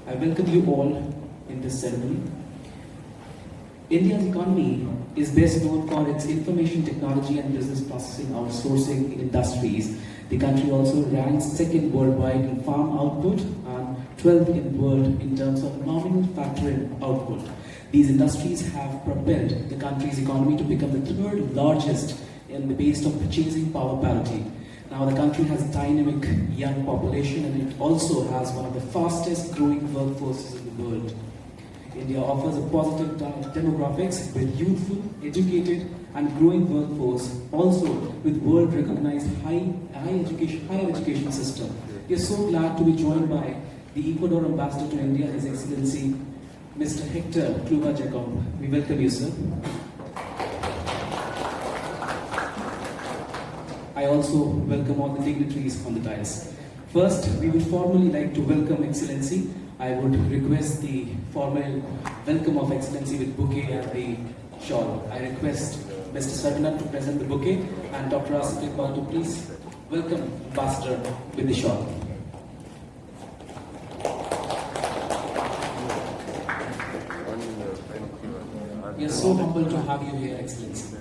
I welcome you all in this ceremony. India's economy is best known for its information technology and business processing outsourcing industries. The country also ranks second worldwide in farm output and 12th in the world in terms of nominal factory output. These industries have propelled the country's economy to become the third largest in the base of purchasing power parity. Now the country has a dynamic young population and it also has one of the fastest growing workforces in the world. India offers a positive demographics with youthful, educated and growing workforce, also with world recognized higher education system. We are so glad to be joined by the Ecuador Ambassador to India, His Excellency Mr. Hector Kluva Jacob. We welcome you, sir. I also welcome all the dignitaries on the dais. First, we would formally like to welcome Excellency. I would request the formal welcome of Excellency with bouquet and the shawl. I request Mr. Sarvanan to present the bouquet and Dr. Asif Iqbal to please welcome Ambassador with the shawl. We are so humbled to have you here, Excellency.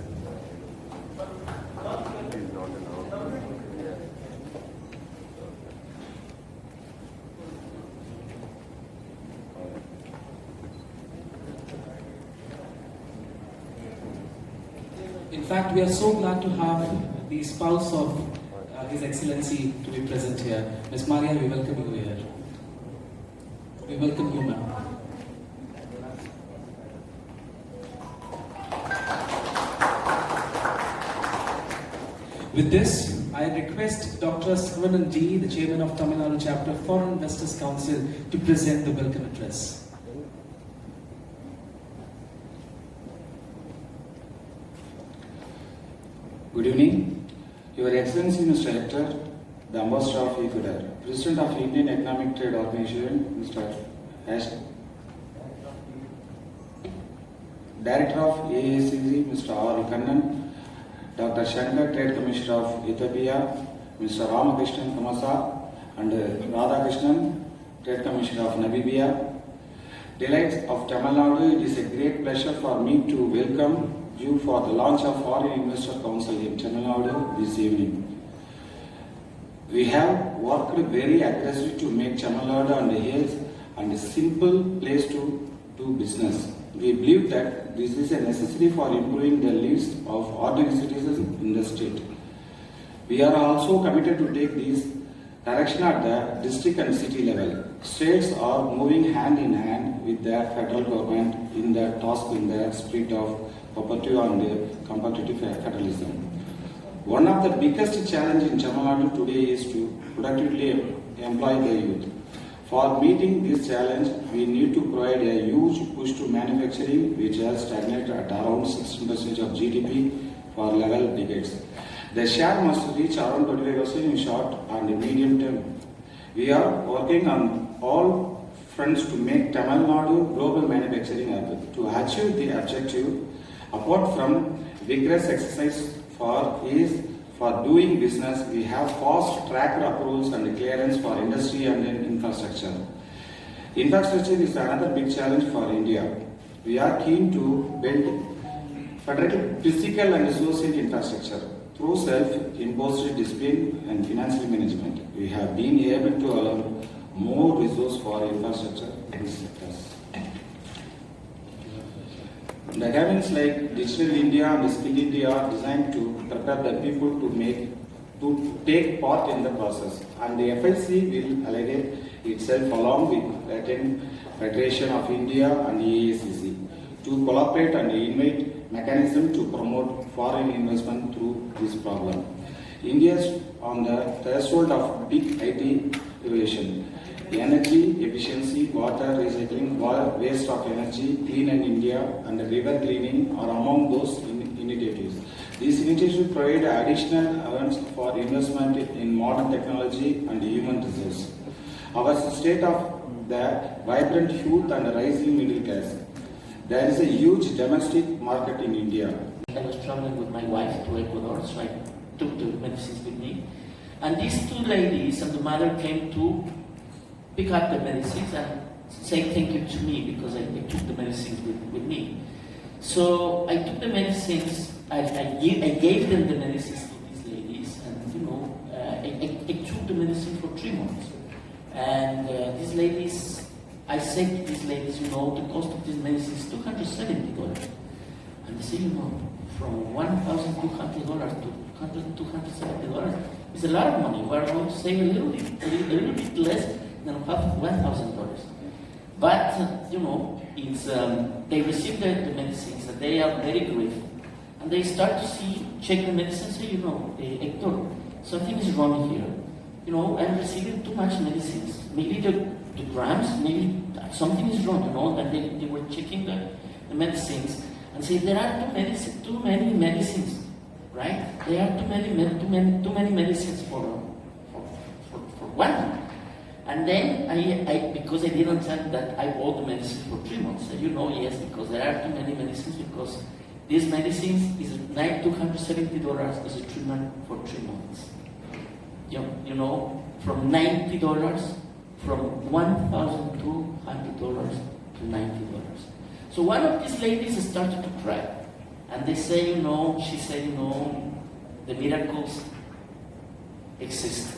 In fact, we are so glad to have the spouse of His Excellency to be present here. Ms. Maria, we welcome you here. We welcome you, ma'am. With this, I request Dr. Sarvanan G, the Chairman of Tamil Nadu Chapter Foreign Investors Council, to present the welcome address. Good evening. Your Excellency Mr. Hector, the Ambassador of Ecuador, President of Indian Economic Trade Organization, Mr. Ash, Director of AACC, Mr. R. Kannan, Dr. Shankar, Trade Commissioner of Ethiopia, Mr. Ramakrishnan Kamasa, and Radhakrishnan, Trade Commissioner of Namibia. Delights of Tamil Nadu, it is a great pleasure for me to welcome you for the launch of Foreign Investor Council in Tamil Nadu this evening. We have worked very aggressively to make Tamil Nadu and Hills and a simple place to do business. We believe that this is a necessary for improving the lives of ordinary citizens in the state. We are also committed to take this direction at the district and city level. States are moving hand in hand with the federal government in the task in the spirit of cooperative and competitive federalism. One of the biggest challenges in Tamil Nadu today is to productively employ the youth. For meeting this challenge, we need to provide a huge push to manufacturing, which has stagnated at around 16% of GDP for several decades. The share must reach around 25% in short and medium term. We are working on all fronts to make Tamil Nadu global manufacturing hub. To achieve the objective, apart from vigorous exercise for doing business, we have fast track approvals and clearance for industry and infrastructure. Infrastructure is another big challenge for India. We are keen to build federal, physical and social infrastructure through self-imposed discipline and financial management. We have been able to allow more resources for infrastructure in these sectors. The academics like Digital India and Skill India are designed to prepare the people to take part in the process, and the FIC will allocate itself along with Latin Federation of India and AACC to collaborate and invite mechanism to promote foreign investment through this program. India is on the threshold of big IT innovation. Energy efficiency, water recycling, waste of energy, clean and India, and river cleaning are among those initiatives. These initiatives provide additional events for investment in modern technology and human resources. Our state of the vibrant youth and rising middle class. There is a huge domestic market in India. I was traveling with my wife to Ecuador, so I took the medicines with me. And these two ladies and the mother came to pick up the medicines, and say thank you to me because I took the medicines with me. So I took the medicines, I gave them the medicines to these ladies, and I took the medicine for 3 months. And these ladies, I said to these ladies, the cost of this medicine is $270. And they say, from $1,200 to $270 is a lot of money. We're going to save a little bit less than $1,000. But, it's, they receive the medicines and they are very grateful. And they start to check the medicine and say, Hector, something is wrong here. I'm receiving too much medicines. Maybe the grams, maybe something is wrong, and they were checking the medicines and say, there are too many medicines, right? There are too many medicines for one. And then I because I didn't tell that I bought the medicine for 3 months. So yes, because there are too many medicines, because these medicines is $270 as a treatment for 3 months. From $90, from $1,200 to $90. So one of these ladies started to cry. And they say, she said, the miracles exist.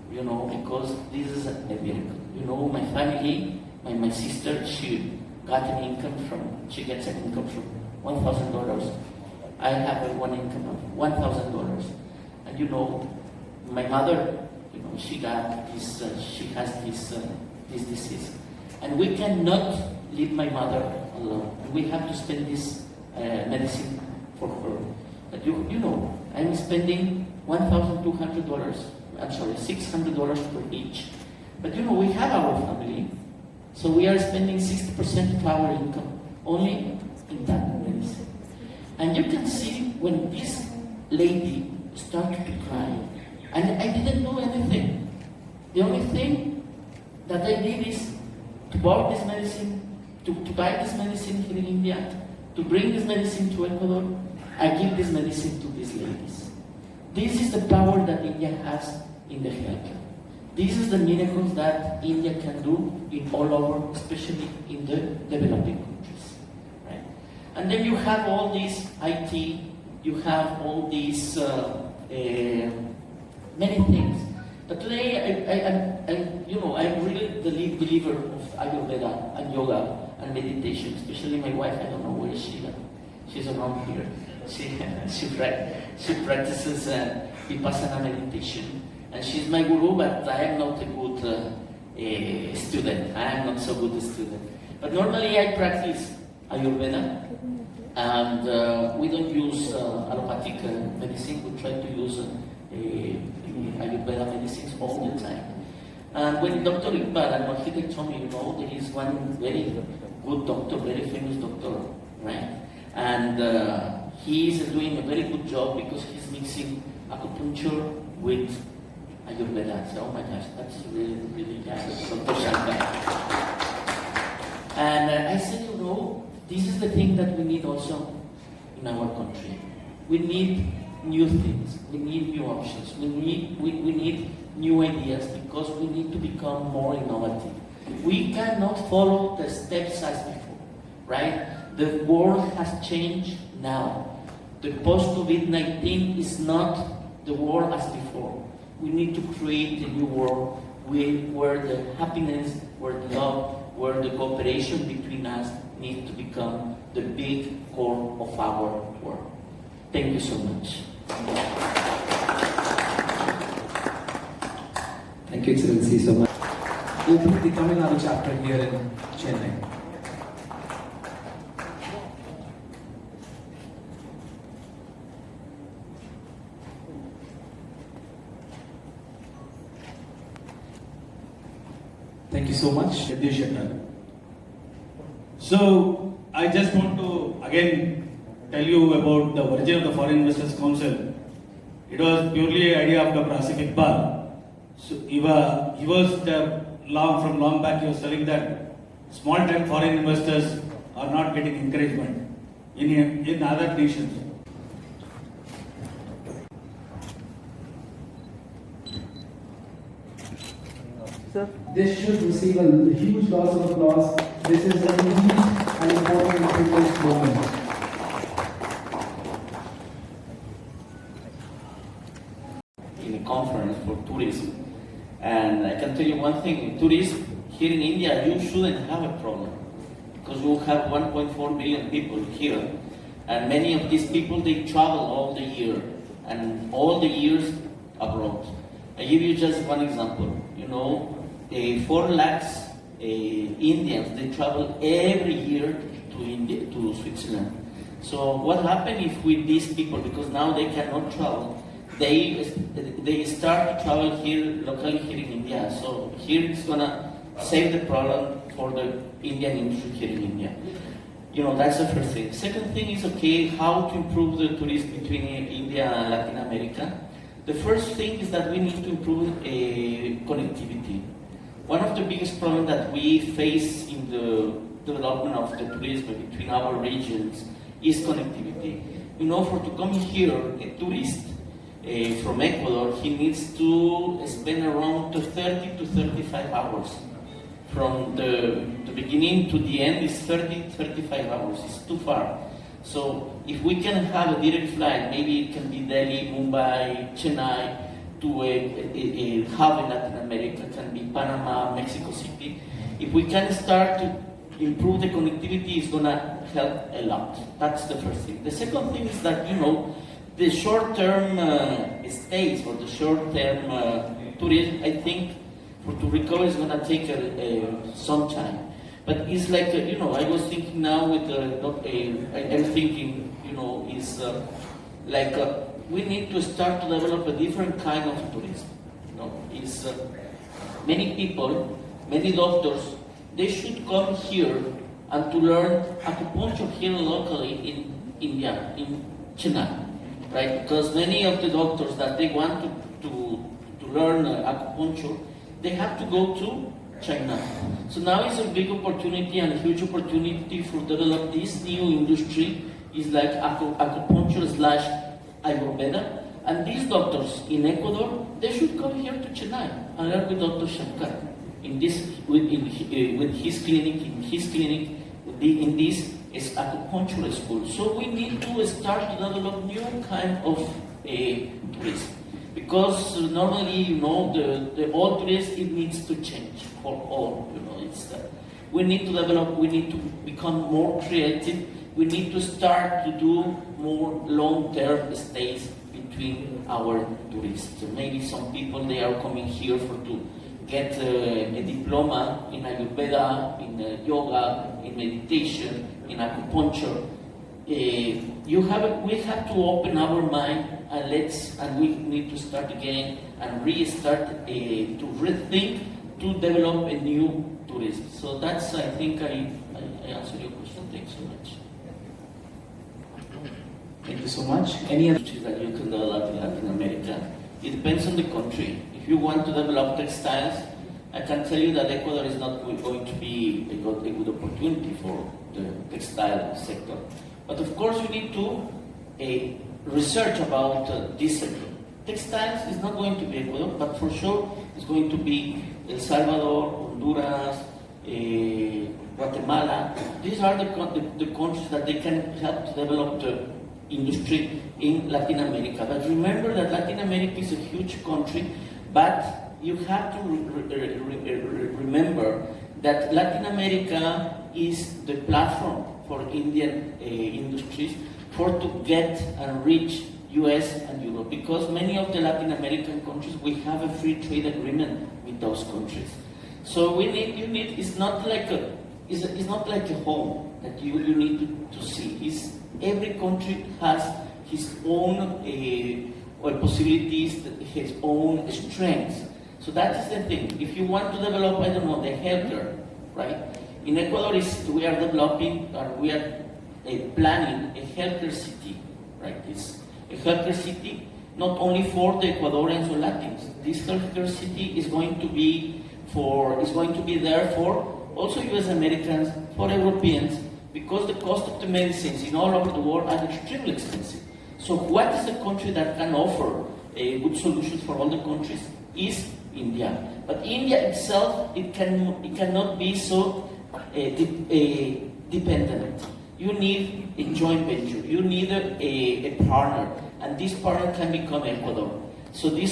Because this is a miracle. My family, my sister, she gets an income from $1,000. I have one income of $1,000. And my mother, she has this disease. And we cannot leave my mother alone. We have to spend this medicine for her. But I'm spending $1,200. I'm sorry, $600 per each. But we have our family, so we are spending 60% of our income only in that medicine. And you can see when this lady started to cry, and I didn't know anything. The only thing that I did is to buy this medicine, to buy this medicine here in India, to bring this medicine to Ecuador. I give this medicine to these ladies. This is the power that India has in the healthcare. This is the miracles that India can do in all over, especially in the developing countries. Right? And then you have all these IT, you have all these many things. But today, I'm really the lead believer of Ayurveda and yoga and meditation. Especially my wife, I don't know where is she. She's around here. She practices Vipassana meditation, and she's my guru. But I am not a good student. I am not so good a student. But normally I practice Ayurveda, and we don't use allopathic medicine. We try to use Ayurveda medicines all the time. And when Dr. Iqbal and Mahida told me, there is one very good doctor, very famous doctor, right? And he is doing a very good job because he's mixing acupuncture with Ayurveda. I said, oh my gosh, that's really, really nice, Dr. Shankar. And I said, this is the thing that we need also in our country. We need new things. We need new options. We need new ideas because we need to become more innovative. We cannot follow the steps as before, right? The world has changed now. The post-COVID-19 is not the world as before. We need to create a new world where the happiness, where the love, where the cooperation between us needs to become the big core of our world. Thank you so much. Thank you, Excellency, so much. Opening the Tamil Nadu chapter here in Chennai. Thank you so much. So, I just want to again tell you about the origin of the Foreign Investors Council. It was purely an idea of Dr. Asif Iqbal. So, he was from long back, he was telling that small-time foreign investors are not getting encouragement in other nations. sir? This should receive a huge round of applause. This is a unique and important and privileged moment. In a conference for tourism. And I can tell you one thing, tourism here in India, you shouldn't have a problem. Because you have 1.4 million people here. And many of these people, they travel all the year. And all the years abroad. I give you just one example. 4 lakhs Indians, they travel every year to India, to Switzerland. So what happened if with these people, because now they cannot travel, they start to travel here, locally here in India. So here it's gonna save the problem for the Indian industry here in India. That's the first thing. Second thing is, how to improve the tourism between India and Latin America. The first thing is that we need to improve connectivity. One of the biggest problems that we face in the development of the tourism between our regions is connectivity. For to come here, a tourist from Ecuador, he needs to spend around 30 to 35 hours. From the beginning to the end is 30-35 hours. It's too far. So if we can have a direct flight, maybe it can be Delhi, Mumbai, Chennai, to a hub in Latin America, can be Panama, Mexico City. If we can start to improve the connectivity, it's gonna help a lot. That's the first thing. The second thing is that, the short-term stays or the short-term tourism, I think, to recover is gonna take some time. But it's like, I was thinking now with I'm thinking, is we need to start to develop a different kind of tourism. Many people, many doctors, they should come here and to learn acupuncture here locally in India, in Chennai, right? Because many of the doctors that they want to learn acupuncture, they have to go to China. So now is a big opportunity and a huge opportunity for develop this new industry. Is like acupuncture / Ayurveda. And these doctors in Ecuador, they should come here to Chennai and learn with Dr. Shankar with his clinic. In this is acupuncture school. So we need to start to develop new kind of tourism. Because normally, the old tourism, it needs to change for all. We need to develop, we need to become more creative. We need to start to do more long-term stays between our tourists. So maybe some people, they are coming here to get a diploma in Ayurveda, in yoga, in meditation, in acupuncture. We have to open our mind and we need to start again and restart to rethink to develop a new tourism. So that's, I think I answered your question. Thanks so much. Thank you so much. Any other That you can develop in Latin America. It depends on the country. If you want to develop textiles, I can tell you that Ecuador is not going to be a good opportunity for the textile sector. But of course, you need to research about this sector. Textiles is not going to be Ecuador, but for sure it's going to be El Salvador, Honduras, Guatemala. These are the countries that they can help to develop the industry in Latin America. But remember that Latin America is a huge country, but you have to remember that Latin America is the platform for Indian industries to get and reach US and Europe, because many of the Latin American countries, we have a free trade agreement with those countries. So it's not like a home that you need to see. Every country has his own possibilities, his own strengths. So that is the thing. If you want to develop, the healthcare, right? In Ecuador, we are developing, we are planning a healthcare city, right? It's a healthcare city not only for the Ecuadorians or Latins. This healthcare city is going to be there for also US Americans, for Europeans, because the cost of the medicines in all over the world are extremely expensive. So what is the country that can offer good solutions for all the countries is India. But India itself, it cannot be so dependent. You need a joint venture. You need a partner, and this partner can become Ecuador. So this